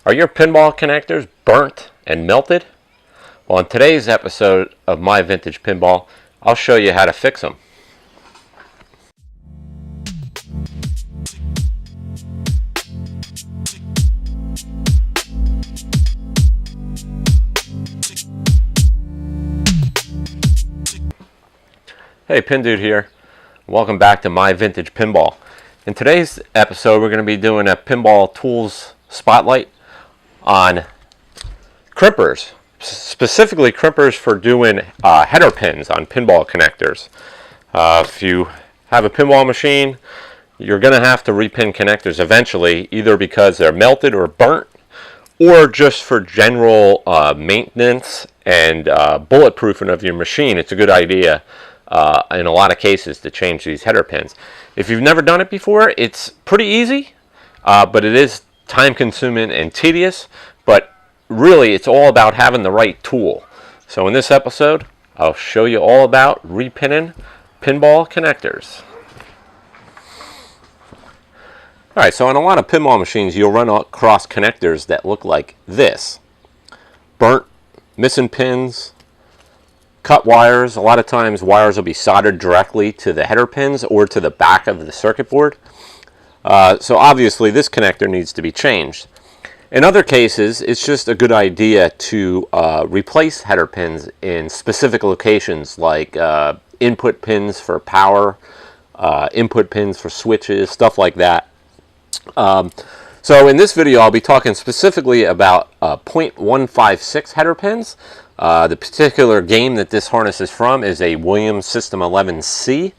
Are your pinball connectors burnt and melted? Well, in today's episode of My Vintage Pinball, I'll show you how to fix them. Hey, Pin Dude here. Welcome back to My Vintage Pinball. In today's episode, we're going to be doing a Pinball Tools spotlight on crimpers, specifically crimpers for doing header pins on pinball connectors. If you have a pinball machine, you're going to have to repin connectors eventually, either because they're melted or burnt, or just for general maintenance and bulletproofing of your machine. It's a good idea in a lot of cases to change these header pins. If you've never done it before, it's pretty easy, but it is time consuming and tedious, but really it's all about having the right tool. So in this episode, I'll show you all about repinning pinball connectors. Alright, so on a lot of pinball machines you'll run across connectors that look like this. Burnt, missing pins, cut wires. A lot of times wires will be soldered directly to the header pins or to the back of the circuit board. So obviously this connector needs to be changed. In other cases, it's just a good idea to replace header pins in specific locations, like input pins for power, input pins for switches, stuff like that. So in this video I'll be talking specifically about 0.156 header pins. The particular game that this harness is from is a Williams System 11C,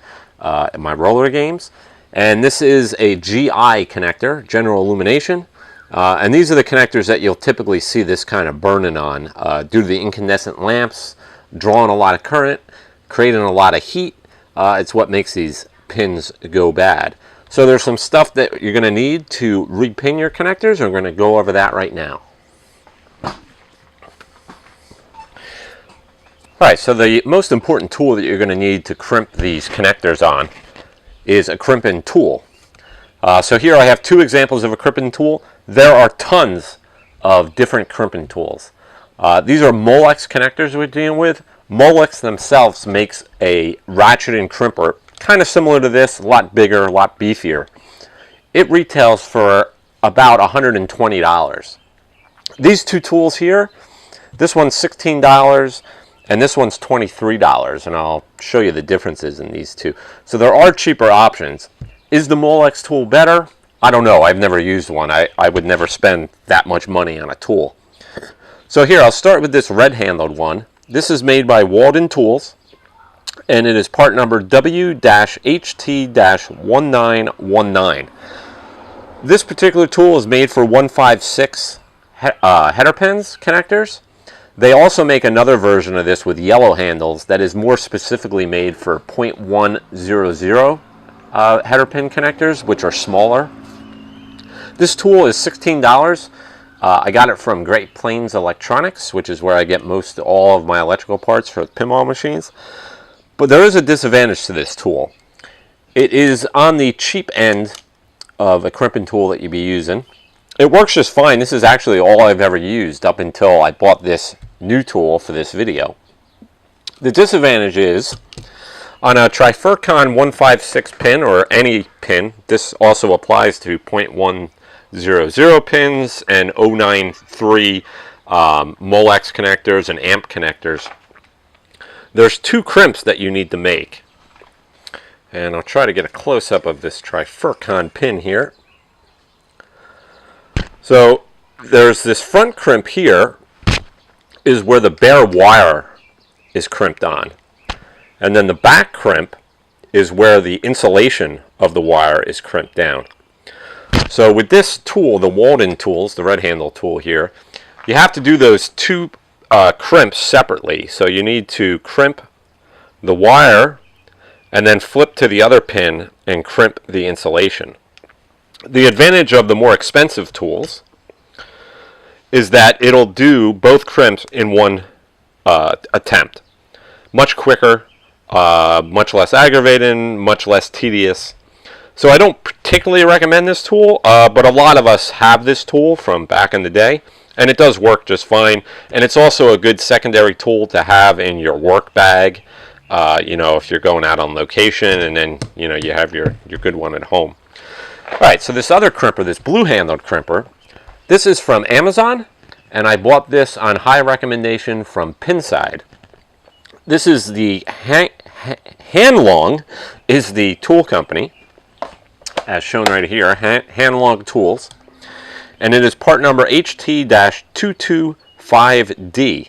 my roller games. And this is a GI connector, general illumination. And these are the connectors that you'll typically see this kind of burning on due to the incandescent lamps, drawing a lot of current, creating a lot of heat. It's what makes these pins go bad. So there's some stuff that you're going to need to repin your connectors. We're going to go over that right now. Alright, so the most important tool that you're going to need to crimp these connectors on is a crimping tool. So here I have two examples of a crimping tool. There are tons of different crimping tools. These are Molex connectors we're dealing with. Molex themselves makes a ratchet and crimper, kind of similar to this, a lot bigger, a lot beefier. It retails for about $120. These two tools here, this one's $16 and this one's $23, and I'll show you the differences in these two. So there are cheaper options. Is the Molex tool better? I don't know. I've never used one. I would never spend that much money on a tool. So here, I'll start with this red-handled one. This is made by Walden Tools, and it is part number W-HT-1919. This particular tool is made for 156 header pins connectors. They also make another version of this with yellow handles that is more specifically made for 0.100 header pin connectors, which are smaller. This tool is $16. I got it from Great Plains Electronics, which is where I get most all of my electrical parts for pinball machines. But there is a disadvantage to this tool. It is on the cheap end of a crimping tool that you'd be using. It works just fine. This is actually all I've ever used up until I bought this new tool for this video. The disadvantage is on a Trifurcon 156 pin, or any pin, this also applies to 0.100 pins and 093 Molex connectors and amp connectors. There's two crimps that you need to make. And I'll try to get a close-up of this Trifurcon pin here. So there's this front crimp here is where the bare wire is crimped on. And then the back crimp is where the insulation of the wire is crimped down. So with this tool, the Walden tools, the red handle tool here, you have to do those two crimps separately. So you need to crimp the wire and then flip to the other pin and crimp the insulation. The advantage of the more expensive tools is that it'll do both crimps in one attempt. Much quicker, much less aggravating, much less tedious. So I don't particularly recommend this tool, but a lot of us have this tool from back in the day, and it does work just fine. And it's also a good secondary tool to have in your work bag, you know, if you're going out on location, and then, you know, you have your good one at home. All right, so this other crimper, this blue-handled crimper, this is from Amazon, and I bought this on high recommendation from Pinside. This is the Hanlong is the tool company, as shown right here, Hanlong Tools, and it is part number HT-225D,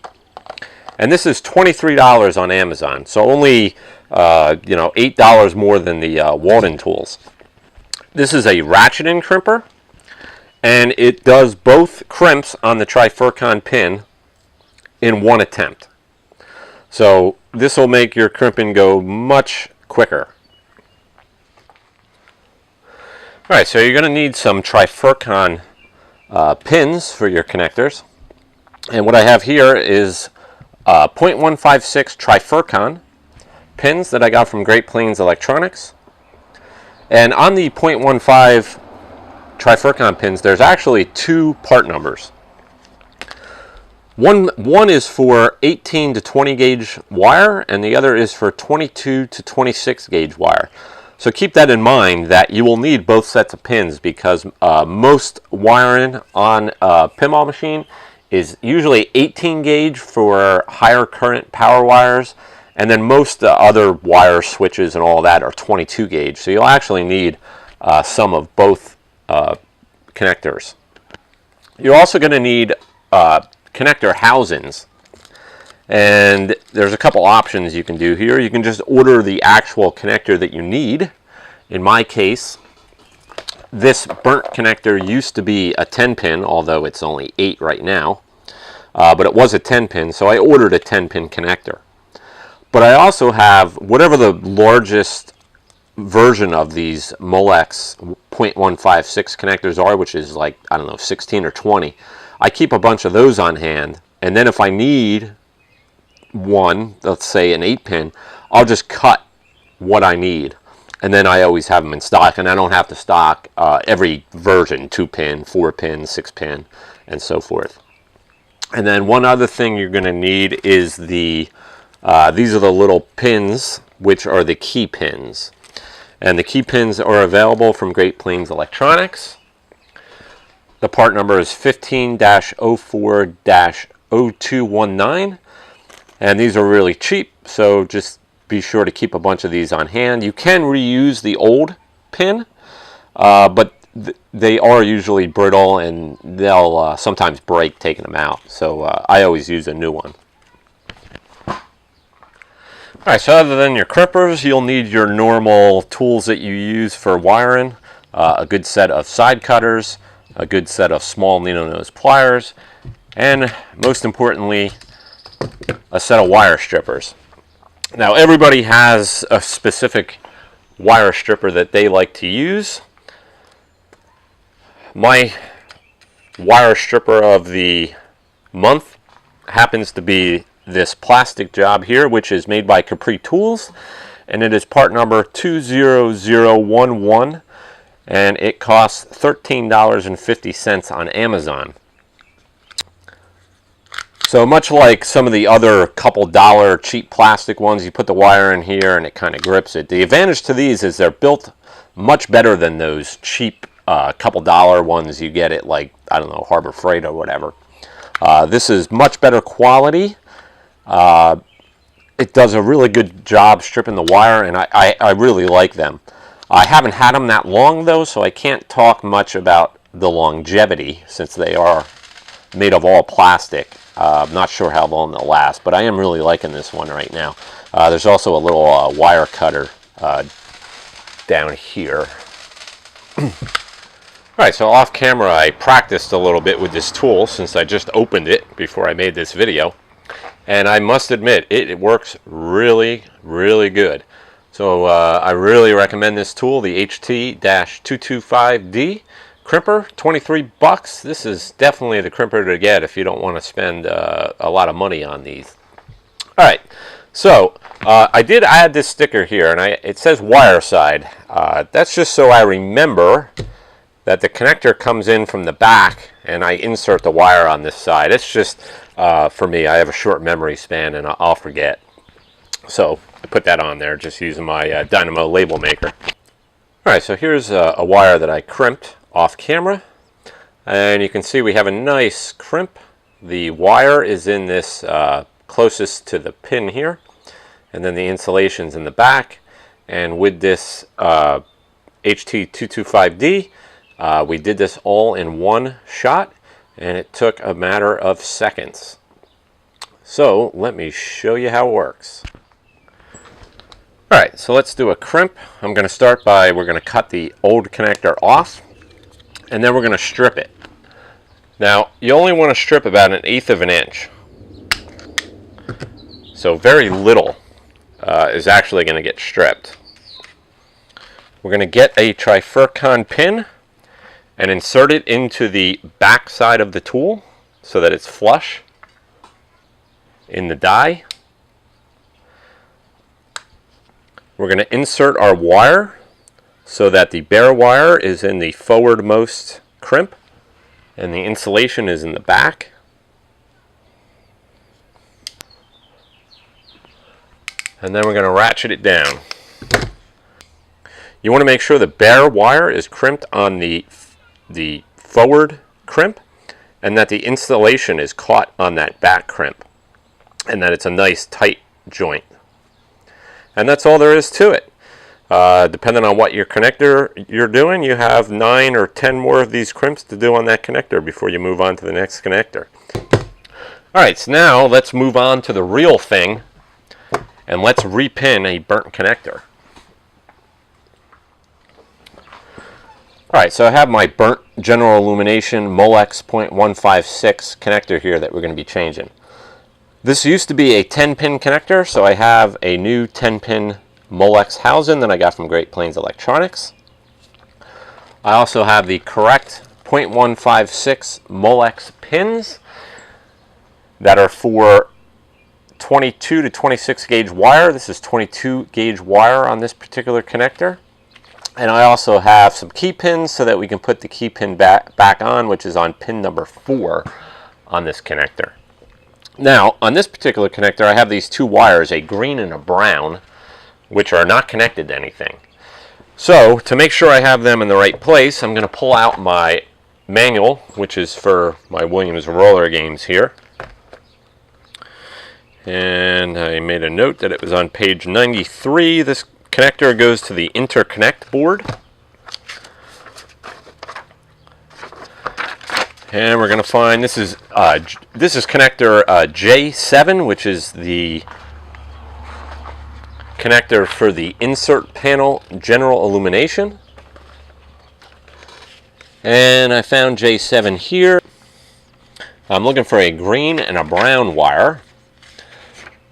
and this is $23 on Amazon, so only you know, $8 more than the Walden tools. This is a ratchet and crimper, and it does both crimps on the Trifurcon pin in one attempt. So this will make your crimping go much quicker. Alright, so you're going to need some Trifurcon pins for your connectors. And what I have here is 0.156 Trifurcon pins that I got from Great Plains Electronics. And on the 0.15 Trifurcon pins, there's actually two part numbers. One is for 18 to 20 gauge wire, and the other is for 22 to 26 gauge wire. So keep that in mind, that you will need both sets of pins, because most wiring on a pinball machine is usually 18 gauge for higher current power wires, and then most other wire switches and all that are 22 gauge. So you'll actually need some of both connectors. You're also going to need connector housings, and there's a couple options you can do here. You can just order the actual connector that you need. In my case, this burnt connector used to be a 10 pin, although it's only 8 right now, but it was a 10 pin, so I ordered a 10 pin connector. But I also have whatever the largest version of these Molex 0.156 connectors are, which is like, I don't know, 16 or 20. I keep a bunch of those on hand, and then if I need one, let's say an 8 pin, I'll just cut what I need, and then I always have them in stock, and I don't have to stock every version, 2 pin, 4 pin, 6 pin, and so forth. And then one other thing you're going to need is the these are the little pins, which are the key pins, and the key pins are available from Great Plains Electronics. The part number is 15-04-0219, and these are really cheap, so just be sure to keep a bunch of these on hand. You can reuse the old pin, but they are usually brittle, and they'll sometimes break taking them out, so I always use a new one. Alright, so other than your crimpers, you'll need your normal tools that you use for wiring, a good set of side cutters, a good set of small needle nose pliers, and most importantly, a set of wire strippers. Now, everybody has a specific wire stripper that they like to use. My wire stripper of the month happens to be this plastic job here, which is made by Capri Tools, and it is part number 20011, and it costs $13.50 on Amazon. So much like some of the other couple dollar cheap plastic ones, you put the wire in here and it kind of grips it. The advantage to these is they're built much better than those cheap couple dollar ones you get at, like, I don't know, Harbor Freight or whatever. This is much better quality. It does a really good job stripping the wire, and I really like them. I haven't had them that long though, so I can't talk much about the longevity since they are made of all plastic. I'm not sure how long they'll last, but I am really liking this one right now. There's also a little wire cutter down here. Alright, so off camera I practiced a little bit with this tool since I just opened it before I made this video. And I must admit, it works really, really good. So I really recommend this tool, the HT-225D crimper, 23 bucks. This is definitely the crimper to get if you don't want to spend a lot of money on these. Alright, So I did add this sticker here, and it says wire side. That's just so I remember that the connector comes in from the back, and I insert the wire on this side. It's just, for me, I have a short memory span, and I'll forget. So I put that on there, just using my Dynamo label maker. All right, so here's a wire that I crimped off camera. And you can see we have a nice crimp. The wire is in this closest to the pin here, and then the insulation's in the back. And with this HT225D, we did this all in one shot, and it took a matter of seconds. So let me show you how it works. All right, so let's do a crimp. I'm going to start by, we're going to cut the old connector off, and then we're going to strip it. Now, you only want to strip about 1/8 of an inch. So very little is actually going to get stripped. We're going to get a Trifurcon pin and insert it into the back side of the tool so that it's flush in the die. We're going to insert our wire so that the bare wire is in the forwardmost crimp and the insulation is in the back. And then we're going to ratchet it down. You want to make sure the bare wire is crimped on the forward crimp, and that the insulation is caught on that back crimp, and that it's a nice tight joint. And that's all there is to it. Depending on what your connector you're doing, you have 9 or 10 more of these crimps to do on that connector before you move on to the next connector. Alright, so now let's move on to the real thing, and let's repin a burnt connector. Alright, so I have my burnt general illumination Molex 0.156 connector here that we're going to be changing. This used to be a 10-pin connector, so I have a new 10-pin Molex housing that I got from Great Plains Electronics. I also have the correct 0.156 Molex pins that are for 22 to 26 gauge wire. This is 22 gauge wire on this particular connector. And I also have some key pins so that we can put the key pin back on, which is on pin number 4 on this connector. Now, on this particular connector, I have these two wires, a green and a brown, which are not connected to anything. So, to make sure I have them in the right place, I'm going to pull out my manual, which is for my Williams roller games here. And I made a note that it was on page 93. This connector goes to the interconnect board. And we're going to find, this is connector J7, which is the connector for the insert panel general illumination. And I found J7 here. I'm looking for a green and a brown wire.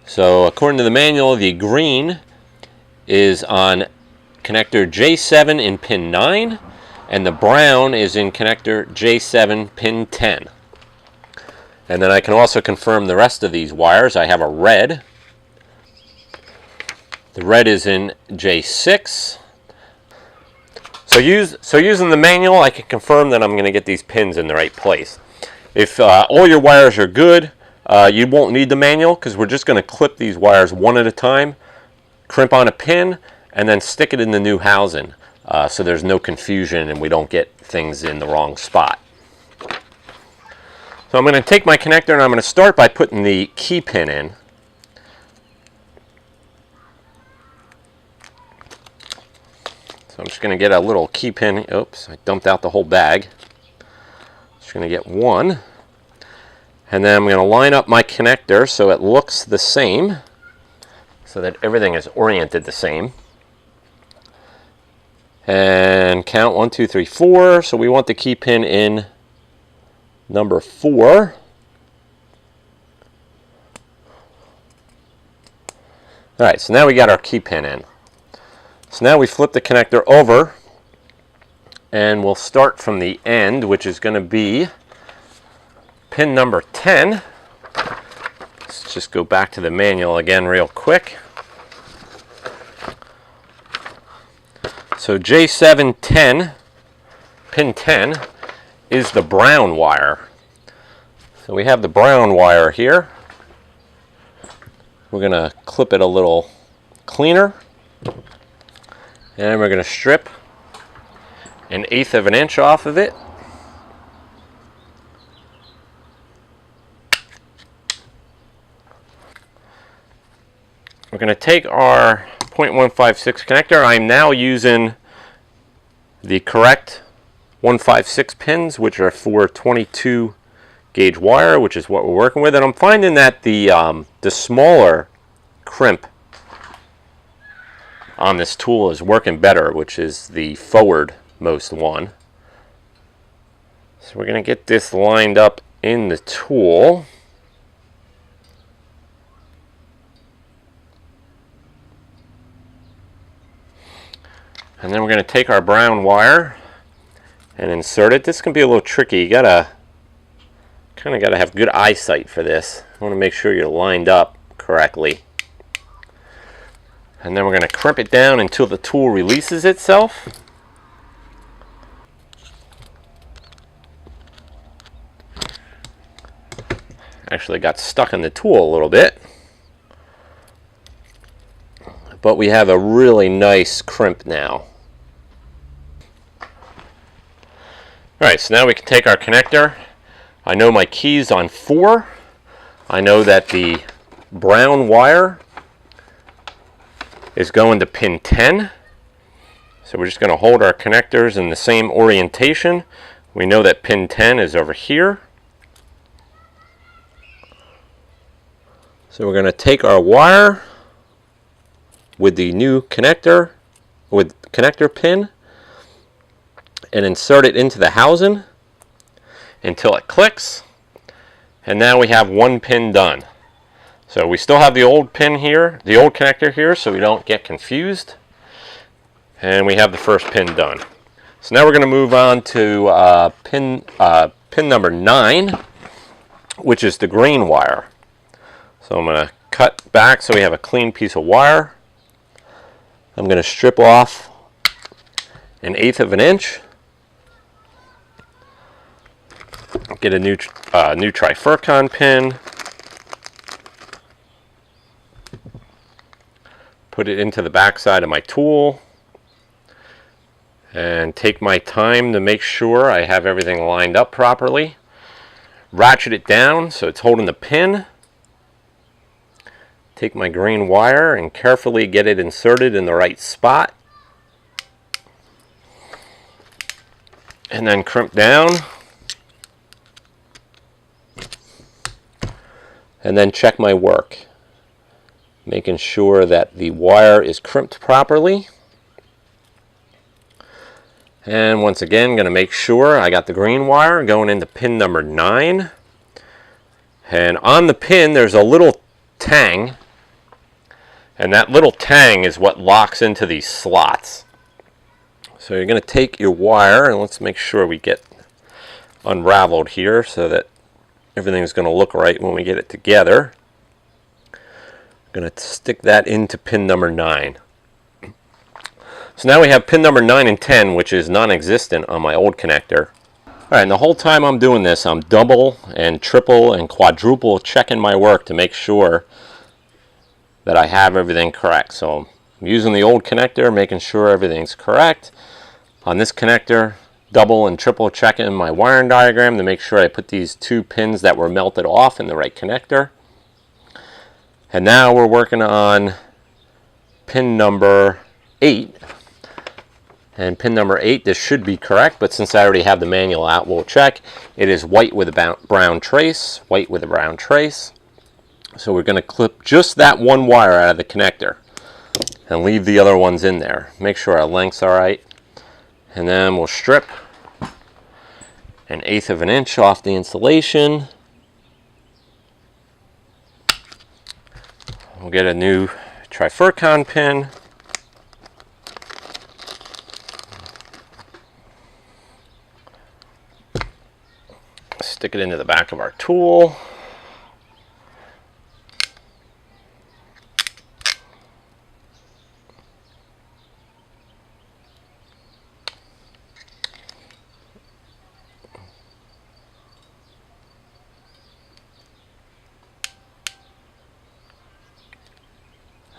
So according to the manual, the green is on connector J7 in pin 9, and the brown is in connector J7 pin 10. And then I can also confirm the rest of these wires. I have a red. The red is in J6. So using the manual, I can confirm that I'm going to get these pins in the right place. If all your wires are good, you won't need the manual, because we're just going to clip these wires one at a time, crimp on a pin, and then stick it in the new housing, so there's no confusion and we don't get things in the wrong spot. So I'm going to take my connector and I'm going to start by putting the key pin in. So I'm just going to get a little key pin. Oops, I dumped out the whole bag. Just going to get one. And then I'm going to line up my connector so it looks the same, so that everything is oriented the same. And count 1, 2, 3, 4. So we want the key pin in number 4. Alright, so now we got our key pin in. So now we flip the connector over, and we'll start from the end, which is going to be pin number 10. Let's just go back to the manual again real quick. So J710, pin 10, is the brown wire. So we have the brown wire here. We're going to clip it a little cleaner. And we're going to strip 1/8 of an inch off of it. We're going to take our 0.156 connector. I'm now using the correct 156 pins, which are for 22 gauge wire, which is what we're working with. And I'm finding that the smaller crimp on this tool is working better, which is the forward most one. So we're going to get this lined up in the tool. And then we're going to take our brown wire and insert it. This can be a little tricky. You gotta have good eyesight for this. You want to make sure you're lined up correctly. And then we're going to crimp it down until the tool releases itself. Actually got stuck in the tool a little bit. But we have a really nice crimp now. Alright, so now we can take our connector. I know my key's on 4. I know that the brown wire is going to pin 10. So we're just going to hold our connectors in the same orientation. We know that pin 10 is over here. So we're going to take our wire with the new connector, with connector pin, and insert it into the housing until it clicks. And now we have one pin done. So we still have the old pin here, the old connector here, so we don't get confused. And we have the first pin done. So now we're going to move on to pin number 9, which is the green wire. So I'm going to cut back so we have a clean piece of wire. I'm going to strip off 1/8 of an inch. Get a new Trifurcon pin. Put it into the back side of my tool. And take my time to make sure I have everything lined up properly. Ratchet it down so it's holding the pin. Take my green wire and carefully get it inserted in the right spot. And then crimp down. And then check my work, making sure that the wire is crimped properly. And once again, going to make sure I got the green wire going into pin number 9. And on the pin, there's a little tang. And that little tang is what locks into these slots. So you're going to take your wire, and let's make sure we get unraveled here so that everything's going to look right when we get it together. I'm going to stick that into pin number 9. So now we have pin number 9 and 10, which is non-existent on my old connector. Alright, and the whole time I'm doing this, I'm double and triple and quadruple checking my work to make sure that I have everything correct. So I'm using the old connector, making sure everything's correct. On this connector, double and triple checking my wiring diagram to make sure I put these 2 pins that were melted off in the right connector. And now we're working on pin number 8. And pin number 8, this should be correct, but since I already have the manual out, we'll check. It is white with a brown trace, white with a brown trace. So we're going to clip just that one wire out of the connector and leave the other ones in there. Make sure our length's all right. And then we'll strip 1/8 of an inch off the insulation. We'll get a new Trifurcon pin. Stick it into the back of our tool.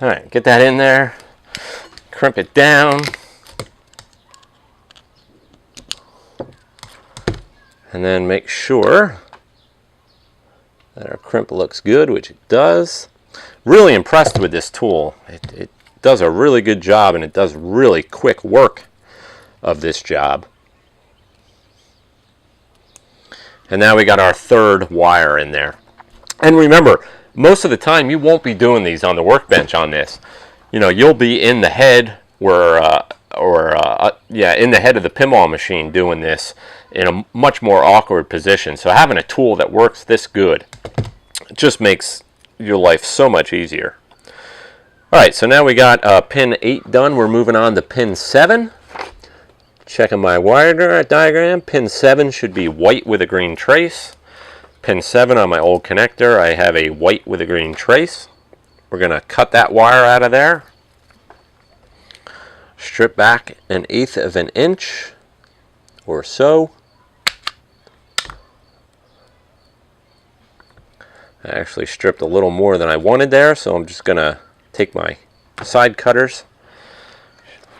All right, get that in there, crimp it down, and then make sure that our crimp looks good, which it does. Really impressed with this tool. It does a really good job, and it does really quick work of this job. And now we got our third wire in there. And remember, most of the time you won't be doing these on the workbench on this. You know, you'll be in the head where, in the head of the pinball machine doing this in a much more awkward position. So having a tool that works this good just makes your life so much easier. All right, so now we got pin 8 done. We're moving on to pin 7. Checking my wire diagram, pin 7 should be white with a green trace. Pin 7 on my old connector, I have a white with a green trace. We're going to cut that wire out of there. Strip back 1/8 of an inch or so. I actually stripped a little more than I wanted there, so I'm just going to take my side cutters,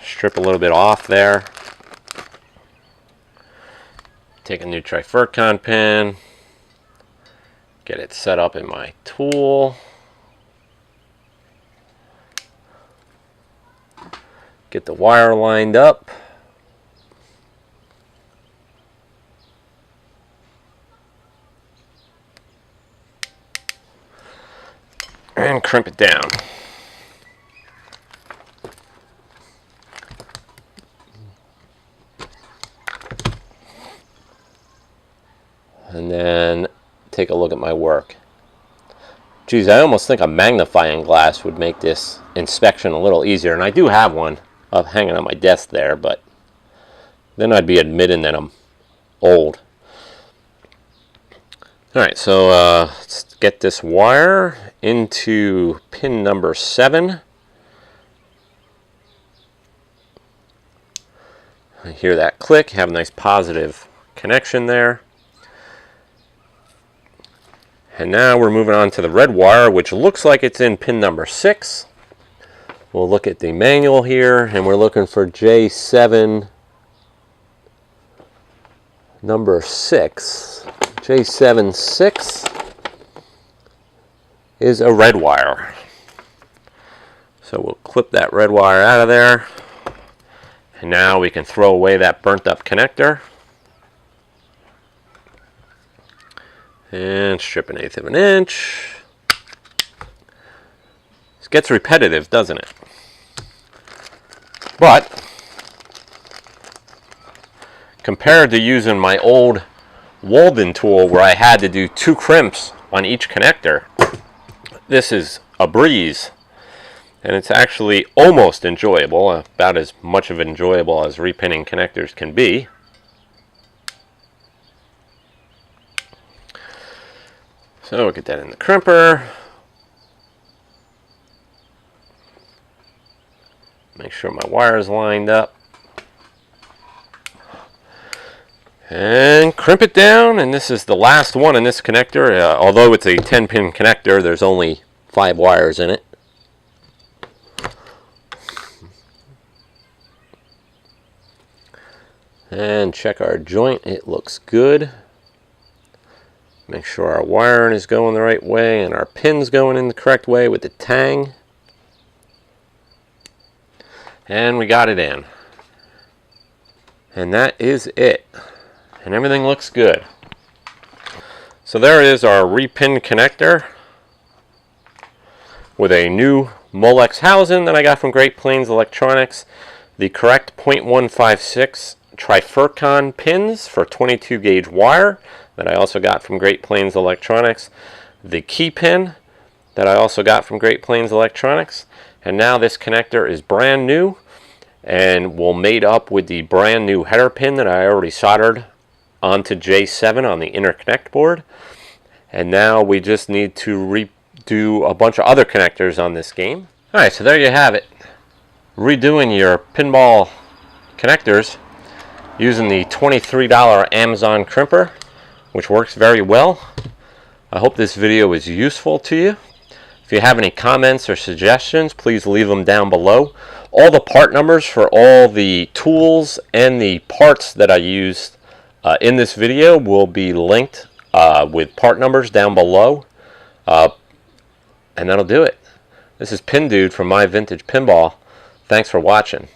strip a little bit off there. Take a new Trifurcon pin, get it set up in my tool, get the wire lined up, and crimp it down. And then take a look at my work. Geez, I almost think a magnifying glass would make this inspection a little easier. And I do have one up hanging on my desk there, but then I'd be admitting that I'm old. Alright, so let's get this wire into pin number 7. I hear that click, have a nice positive connection there. And now we're moving on to the red wire, which looks like it's in pin number 6. We'll look at the manual here, and we're looking for J7 number 6. J7 6 is a red wire. So we'll clip that red wire out of there. And now we can throw away that burnt up connector. And strip 1/8 of an inch. This gets repetitive, doesn't it? But compared to using my old Walden tool where I had to do 2 crimps on each connector, this is a breeze. And it's actually almost enjoyable, about as much of enjoyable as repinning connectors can be. So we'll get that in the crimper. Make sure my wire is lined up. And crimp it down, and this is the last one in this connector. Although it's a 10-pin connector, there's only 5 wires in it. And check our joint, it looks good. Make sure our wiring is going the right way and our pin's going in the correct way with the tang. And we got it in. And that is it. And everything looks good. So there is our repinned connector with a new Molex housing that I got from Great Plains Electronics. The correct 0.156 Trifurcon pins for 22 gauge wire that I also got from Great Plains Electronics. The key pin that I also got from Great Plains Electronics. And now this connector is brand new and will mate up with the brand new header pin that I already soldered onto J7 on the interconnect board. And now we just need to redo a bunch of other connectors on this game. Alright, so there you have it. Redoing your pinball connectors using the $23 Amazon crimper, which works very well. I hope this video was useful to you. If you have any comments or suggestions, please leave them down below. All the part numbers for all the tools and the parts that I used in this video will be linked with part numbers down below. And that'll do it. This is Pin Dude from My Vintage Pinball. Thanks for watching.